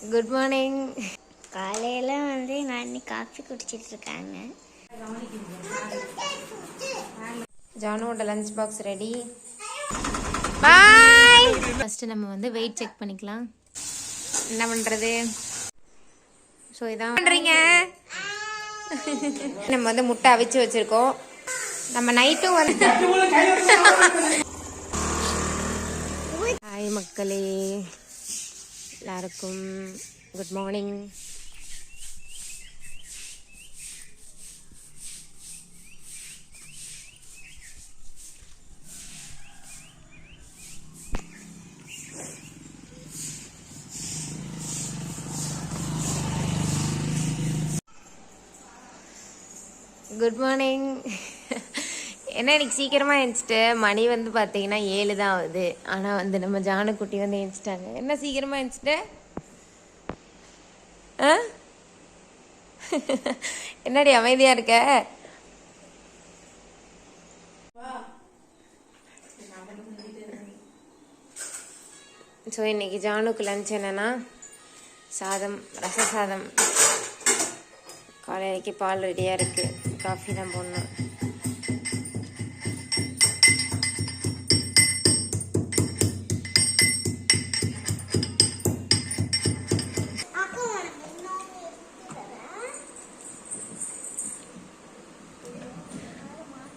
Good morning. காலையில் வந்து நான் இன்னைக்கு காஃபி குடிச்சிட்டு இருக்காங்க. ஜானுவோட லஞ்ச் பாக்ஸ் ரெடி. பாய். ஃபஸ்ட்டு நம்ம வந்து வெயிட் செக் பண்ணிக்கலாம். என்ன பண்ணுறது? ஸோ இதான் பண்ணுறீங்க. நம்ம வந்து முட்டை அவிச்சு வச்சுருக்கோம். நம்ம நைட்டும் வந்து ஹாய் மக்களே, எல்லாருக்கும் குட் மார்னிங். Good morning. என்ன இன்னைக்கு சீக்கிரமாக எழுந்திச்சிட்டு, மணி வந்து பார்த்தீங்கன்னா 7 தான் ஆகுது. ஆனால் வந்து நம்ம ஜானுக்குட்டி வந்து எழுந்திச்சிட்டாங்க. என்ன சீக்கிரமாக எழுந்திச்சிட்டு? ஆ என்னடி அமைதியாக இருக்க? ஸோ இன்னைக்கு ஜானுக்கு லஞ்ச் என்னன்னா சாதம், ரச சாதம். காலைக்கு பால் ரெடியாக இருக்குது, காஃபி தான் போடணும்.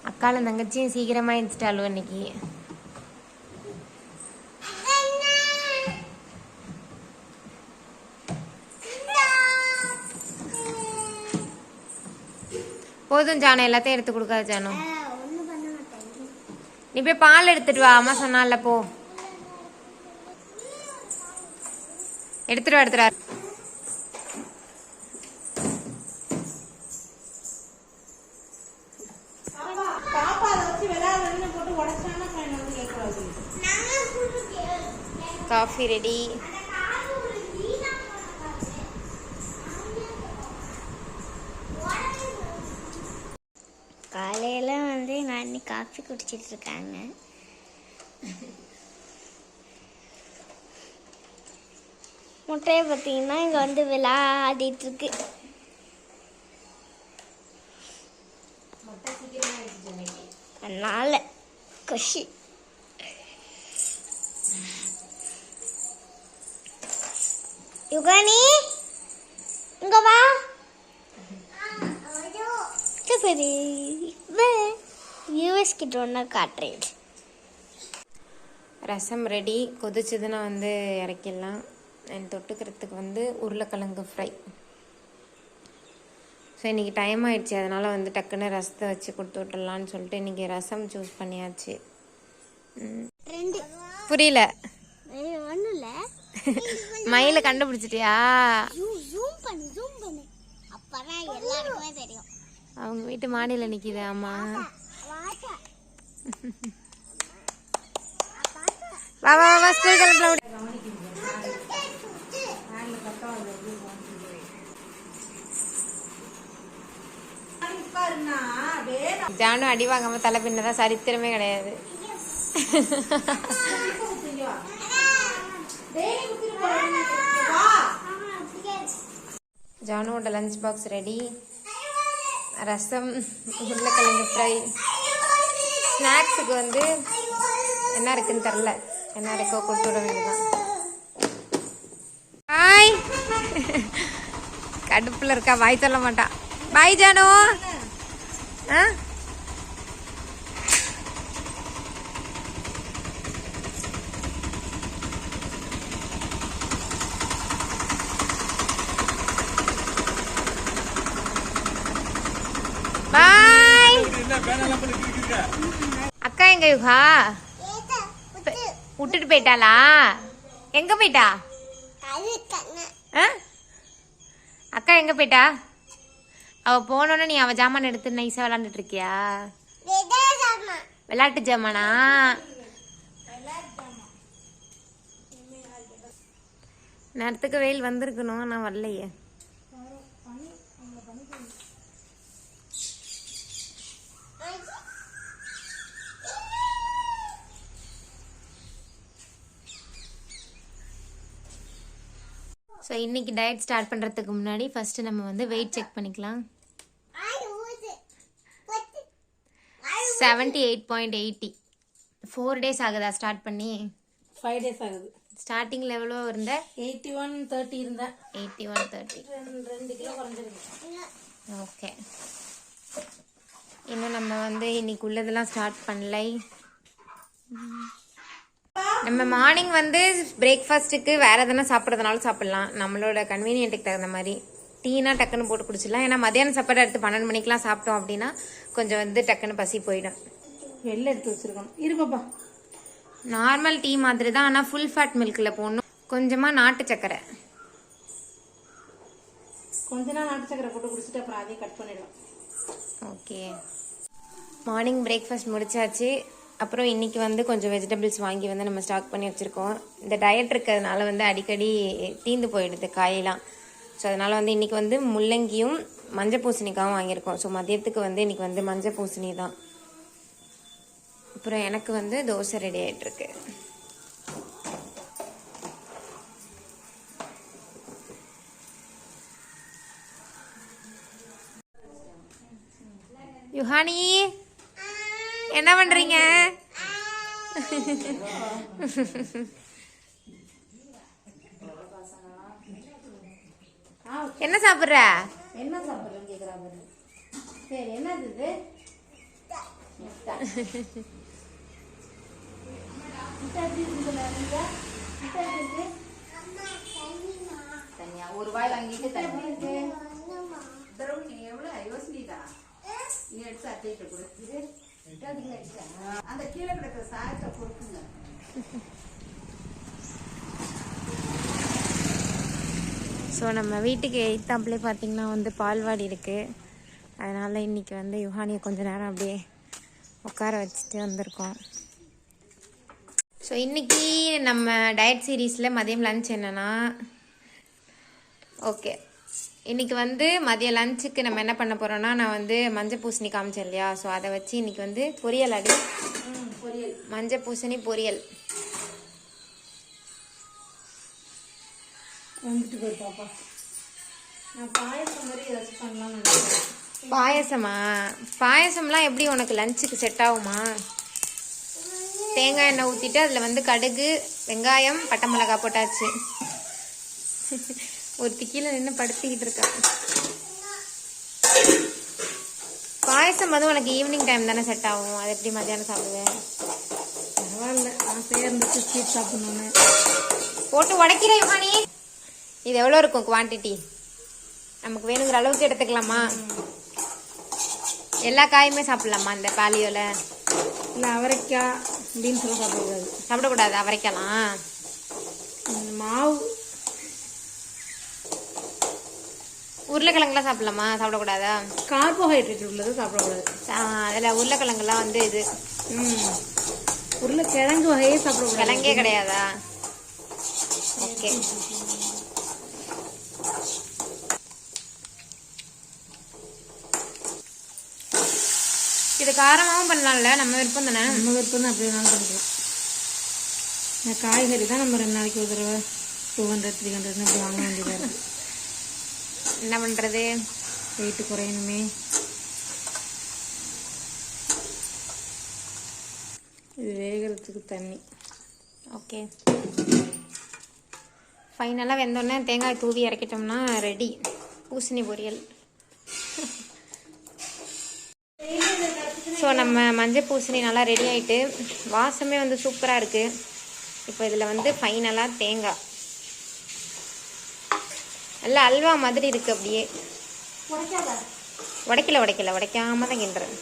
அக்காலும் தங்கச்சியும் சீக்கிரமாக எழுந்துட்டாலும் இன்னைக்கு. போதும் ஜானு, எல்லாத்தையும் எடுத்து கொடுக்காது ஜானு. நீ போய் பால் எடுத்துட்டு வா, அம்மா சொன்னால. போ எடுத்துட்டு வா, எடுத்துட்டு வா. Coffee ready. காலையில் வந்து நான் இன்னைக்கு காஃபி குடிச்சிட்டு இருக்காங்க. முட்டையை பார்த்தீங்கன்னா இங்கே வந்து விளையாடிட்டு இருக்கு. அதனால குஷி. யுகானி இங்க வா. யூஎஸ் கிட்ட ஒன்று காட்டுறேன். ரசம் ரெடி. கொதிச்சதுன்னா வந்து இறக்கிடலாம். தொட்டுக்கிறதுக்கு வந்து உருளைக்கிழங்கு ஃப்ரை. ஸோ இன்றைக்கி டைம் ஆயிடுச்சு, அதனால் வந்து டக்குன்னு ரசத்தை வச்சு கொடுத்து விட்டுடலான்னு சொல்லிட்டு இன்றைக்கி ரசம் சூஸ் பண்ணியாச்சு. புரியல? மயில கண்டுபிடிச்சிட்டியா? அவங்க வீட்டு மாடியில நிக்குது. ஆமா, வா வா வா, ஸ்கூல் கிளம்பலாம். ஜானு அடி வாங்காம தலை பின்னதான் சரித்திரமே கிடையாது. ஜானுவோட லஞ்ச் பாக்ஸ் ரெடி. ரசம், உருளைக்கிழங்கு ஃப்ரை. ஸ்நாக்ஸுக்கு வந்து என்ன இருக்குன்னு தெரில, என்ன இருக்கோ கொடுத்து விட வேண்டியதான். பாய். கடுப்பில் இருக்கா, பாய் சொல்ல மாட்டா. பாய் ஜானு. ஆ பாய். அக்கா எங்க யுகா? விட்டுட்டு போயிட்டாளா? எங்க போயிட்டா? அக்கா எங்க போயிட்டா? அவ போனோன்னு நீ அவ ஜாமான் எடுத்து நைஸா விளாண்டுட்டு இருக்கியா? விளையாட்டு ஜாமானா? நேரத்துக்கு வெயில் வந்திருக்கணும், நான் வரலையே. ஸோ இன்னைக்கு டயட் ஸ்டார்ட் பண்ணுறதுக்கு முன்னாடி ஃபஸ்ட்டு நம்ம வந்து வெயிட் செக் பண்ணிக்கலாம். 78.80. 4 days ஆகுதா ஸ்டார்ட் பண்ணி? 5 days ஆகுது. ஸ்டார்டிங்கில் எவ்வளோ இருந்த? 81.30 இருந்தேன். 81.30. 2 கிலோ குறைஞ்சிருக்கு. ஓகே, இன்னும் நம்ம வந்து இன்னைக்கு உள்ளதெல்லாம் ஸ்டார்ட் பண்ணலை. நம்ம மார்னிங் வந்து பிரேக்ஃபாஸ்ட்டுக்கு வேறு எதனா சாப்பிட்றதுனாலும் சாப்பிட்லாம், நம்மளோட கன்வீனியன்ட்டுக்கு தகுந்த மாதிரி. டீனா டக்குன்னு போட்டு குடிச்சிடலாம். ஏன்னா மத்தியானம் சாப்பாடு எடுத்து 12 மணிக்கெலாம் சாப்பிட்டோம் அப்படின்னா கொஞ்சம் வந்து டக்குன்னு பசி போயிடும். வெளில எடுத்து வச்சிருக்கணும். இருப்பாப்பா. நார்மல் டீ மாதிரி தான், ஆனால் ஃபுல் ஃபேட் மில்கில் போடணும். கொஞ்சமாக நாட்டு சக்கரை, கொஞ்ச நாள் நாட்டு சக்கரை போட்டு குடிச்சிட்டு அப்புறம் அதையும் கட் பண்ணிடலாம். ஓகே, மார்னிங் பிரேக்ஃபாஸ்ட் முடிச்சாச்சு. அப்புறம் இன்றைக்கி வந்து கொஞ்சம் வெஜிடபிள்ஸ் வாங்கி வந்து நம்ம ஸ்டாக் பண்ணி வச்சுருக்கோம். இந்த டயட் இருக்கிறதுனால வந்து அடிக்கடி தீந்து போயிடுது காயெல்லாம். ஸோ அதனால் வந்து இன்றைக்கி வந்து முள்ளங்கியும் மஞ்சள் பூசணிக்காவும் வாங்கியிருக்கோம். ஸோ மதியத்துக்கு வந்து இன்றைக்கி வந்து மஞ்சள் பூசணி தான். அப்புறம் எனக்கு வந்து தோசை ரெடி ஆகிட்டுருக்கு. யுஹானி என்ன பண்றீங்க? என்ன சாப்பிட்ற? என்ன சாப்பிட்றேன்னு கேட்குறாங்க. சரி, என்னது இது? தனியா ஒரு வாய் வாங்கிட்டு எவ்வளோ யோசனைதா நீ எடுத்து அட்டையிட்ட கொடுத்து அந்த கீழே கிடக்கிற சாயத்தை கொடுக்குங்க. ஸோ நம்ம வீட்டுக்கு எய்த்தாப்புலே பார்த்தீங்கன்னா வந்து பால்வாடி இருக்குது. அதனால் இன்றைக்கி வந்து யுஹானியை கொஞ்சம் நேரம் அப்படியே உட்கார வச்சுட்டு வந்திருக்கோம். ஸோ இன்றைக்கி நம்ம டயட் சீரீஸில் மதியம் லன்ச் என்னென்னா, ஓகே இன்றைக்கி வந்து மதியம் லஞ்சுக்கு நம்ம என்ன பண்ண போகிறோன்னா, நான் வந்து மஞ்சள் பூசணி காமிச்சேன் இல்லையா, ஸோ அதை வச்சு இன்றைக்கி வந்து பொரியல் பொரியல் மஞ்சள் பூசணி பொரியல் வந்துட்டு போய் பாப்பா. நான் பாயசம் மாதிரி ஏதாச்சும் பண்ணலாம்னு நினைக்கிறேன். பாயசமா? பாயசம்லாம் எப்படி உனக்கு லஞ்சுக்கு செட் ஆகுமா? தேங்காய் எண்ணெய் ஊற்றிட்டு அதில் வந்து கடுகு, வெங்காயம், பட்டை மிளகாய் போட்டாச்சு. ஒரு கீழே நின்று படுத்திக்கிட்டு இருக்கா. பாயசம் வந்து உனக்கு ஈவினிங் டைம் தானே செட் ஆகும், அது எப்படி மத்தியானம் சாப்பிடுவேன்? பரவாயில்ல, ஆசையாக இருந்துச்சு ஸ்வீட் சாப்பிடணுன்னு. போட்டு உடைக்கிற யுஹானி. இது எவ்வளோ இருக்கும் குவான்டிட்டி? நமக்கு வேணுங்கிற அளவுக்கு எடுத்துக்கலாமா? எல்லா காயுமே சாப்பிடலாமா இந்த பாலியோவில்? இல்லை, அவரைக்காய் பீன்ஸ் எல்லாம் சாப்பிடக்கூடாது. சாப்பிடக்கூடாது அவரைக்கலாம். மாவு உருளைக்கிழங்குலாம் சாப்பிடலாமா? சாப்பிடக்கூடாதா? கார்போஹைட்ரேட் உள்ளது சாப்பிடக்கூடாது. அதில் உருளைக்கிழங்குலாம் வந்து இது உருளைக்கிழங்கு வகையே சாப்பிடக்கூடாது. கிழங்கே கிடையாதா? ஓகே, இது காரமாகவும் பண்ணலாம்ல, நம்ம விருப்பம் தானே. நம்ம விருப்பம் தான், அப்படி வேணாலும் பண்ணிக்கலாம். இந்த காய்கறி தான் நம்ம 2 நாளைக்கு ஒரு தடவை 200 300 அப்படி வாங்க வேண்டியதாக இருக்குது. என்ன பண்ணுறது, வெயிட்டு குறையணுமே. இது வேகிறதுக்கு தண்ணி. ஓகே, ஃபைனலாக வெந்தோடனே தேங்காய் தூவி இறக்கிட்டோம்னா ரெடி பூசணி பொரியல். ஸோ நம்ம மஞ்சள் பூசணி நல்லா ரெடி ஆகிட்டு, வாசமே வந்து சூப்பராக இருக்குது. இப்போ இதில் வந்து ஃபைனலாக தேங்காய் நல்லா அல்வா மாதிரி இருக்குது. அப்படியே உடைக்காம தான் கிண்டுறேன்.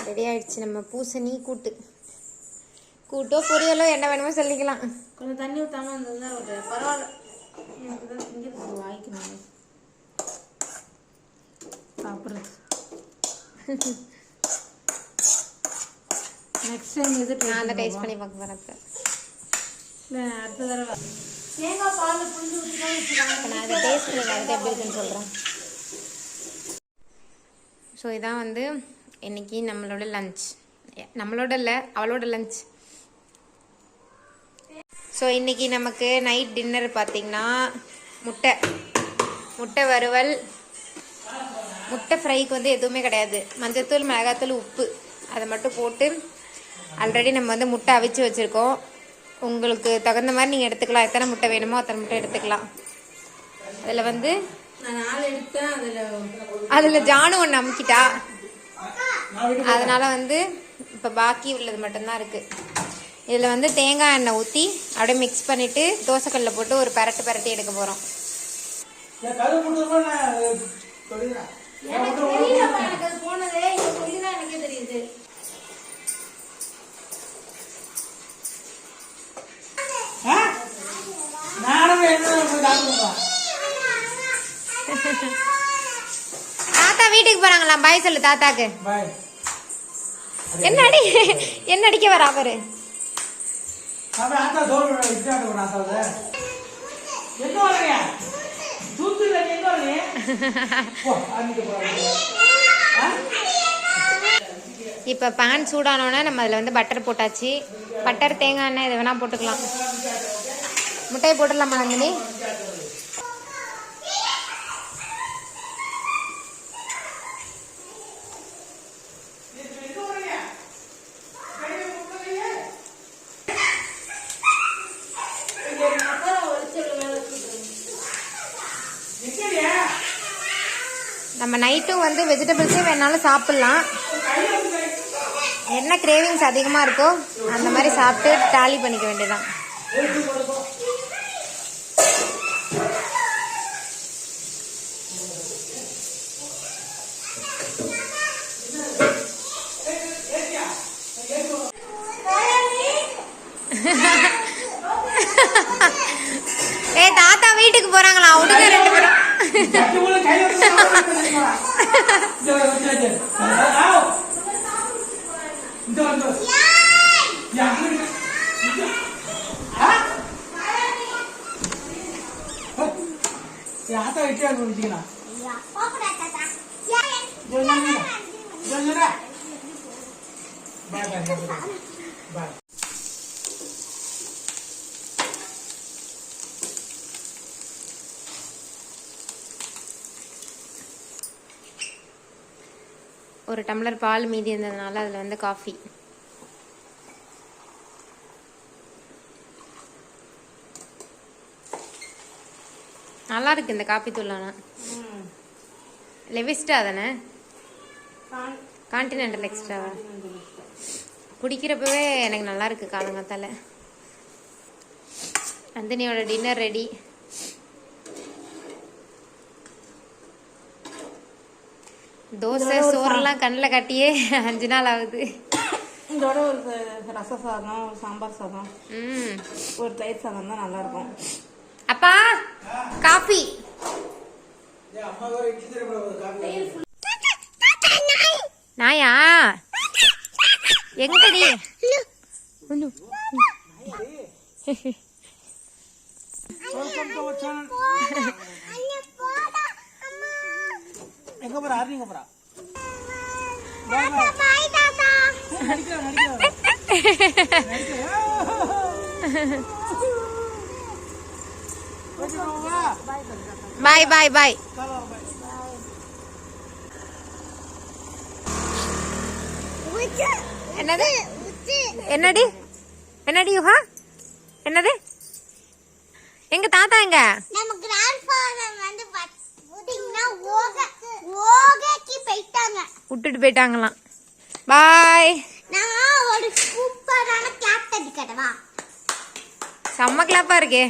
ரெடி ஆயிடுச்சு நம்ம பூசணி கூட்டு. கூட்டோ பொரியலோ என்ன வேணுமோ சொல்லிக்கலாம். கொஞ்சம் தண்ணி ஊற்றாமல் இருந்ததுன்னா பரவாயில்ல. எனக்கு தான் திங்கிறது வாய்க்கணும் சாப்பிட்றது. நெக்ஸ்ட் டைம் இது நான் அந்த டேஸ்ட் பண்ணி பார்க்க போகிறேன். இல்லை, அடுத்த தடவை தேங்காய் பால் புளிஞ்சு ஊற்றிதான் வச்சுருக்காங்க. நான் அதை டேஸ்ட் பண்ணி பார்த்துட்டு எப்படி இருக்குன்னு சொல்கிறேன். ஸோ இதான் வந்து இன்னைக்கு நம்மளோட லஞ்ச். நம்மளோட இல்லை, அவளோட லஞ்ச். ஸோ இன்றைக்கி நமக்கு நைட் டின்னர் பார்த்திங்கன்னா முட்டை வறுவல். முட்டை ஃப்ரைக்கு வந்து எதுவுமே கிடையாது. மஞ்சத்தூள், மிளகாத்தூள், உப்பு அதை மட்டும் போட்டு ஆல்ரெடி நம்ம வந்து முட்டை அவிச்சு வச்சுருக்கோம். உங்களுக்கு தகுந்த மாதிரி நீங்கள் எடுத்துக்கலாம். எத்தனை முட்டை வேணுமோ அத்தனை முட்டை எடுத்துக்கலாம். அதில் வந்து அதில் ஜானு ஒன்று அமுக்கிட்டா, அதனால் வந்து இப்போ பாக்கி உள்ளது மட்டும்தான் இருக்குது. இதில் வந்து தேங்காய் எண்ணெய் ஊற்றி அப்படியே மிக்ஸ் பண்ணிவிட்டு தோசைக்கல்லில் போட்டு ஒரு பரட்டி எடுக்க போகிறோம். தாத்தா வீட்டுக்கு போறாங்களா? பாய் சொல்லு தாத்தாக்கு. என்ன அடிக்க வரா பாரு. இப்ப பேன் சூடானோன்னா நம்ம அதுல வந்து பட்டர் போட்டாச்சு. பட்டர், தேங்காய் எண்ணெய் இதை வேணா போட்டுக்கலாம். முட்டையை போட்டுடலாமா நந்தினி? நம்ம நைட்டும் வந்து வெஜிடபிள்ஸே வேணாலும் சாப்பிட்லாம். என்ன கிரேவிங்ஸ் அதிகமாக இருக்கோ அந்த மாதிரி சாப்பிட்டு டாலி பண்ணிக்க வேண்டியதான். தாத்தா வீட்டுக்கு போறாங்களா? விடுங்க ரெண்டு பேரும். ஒரு டம்ளர் பால் மீதி இருந்ததுனால அதில் வந்து காஃபி. நல்லா இருக்கு இந்த காப்பி தூள். ஆனால் லெவிஸ்டா தானே? கான்டினென்டல் எக்ஸ்ட்ராவா? குடிக்கிறப்பவே எனக்கு நல்லா இருக்கு காலங்காத்தால. நந்தினியோட டின்னர் ரெடி. தோசை சோறுலாம் கண்ணில் கட்டியே 5 நாள் ஆகுது. இதோட ஒரு ரச சாதம், ஒரு சாம்பார் சாதம், ஒரு தயிர் சாதம் தான் நல்லா இருக்கும். அப்பா காஃபி. நாயா எங்கடி? எங்க போறா? ஆர்னிங்க போறா? பாய் பாய் பாய். என்னது என்னடி என்னடி யூஹா? என்னது? எங்க தாத்தா எங்க? நம்ம கிராண்ட்ஃபாதர் வந்து பாத்தீங்கன்னா ஓகேக்கு போயிட்டாங்க. விட்டுட்டு போயிட்டாங்களாம். பாய். நான் ஒரு சூப்பரான கிளாப் தட்டி கட்டவா? செம்ம கிளாப்பா இருக்கே.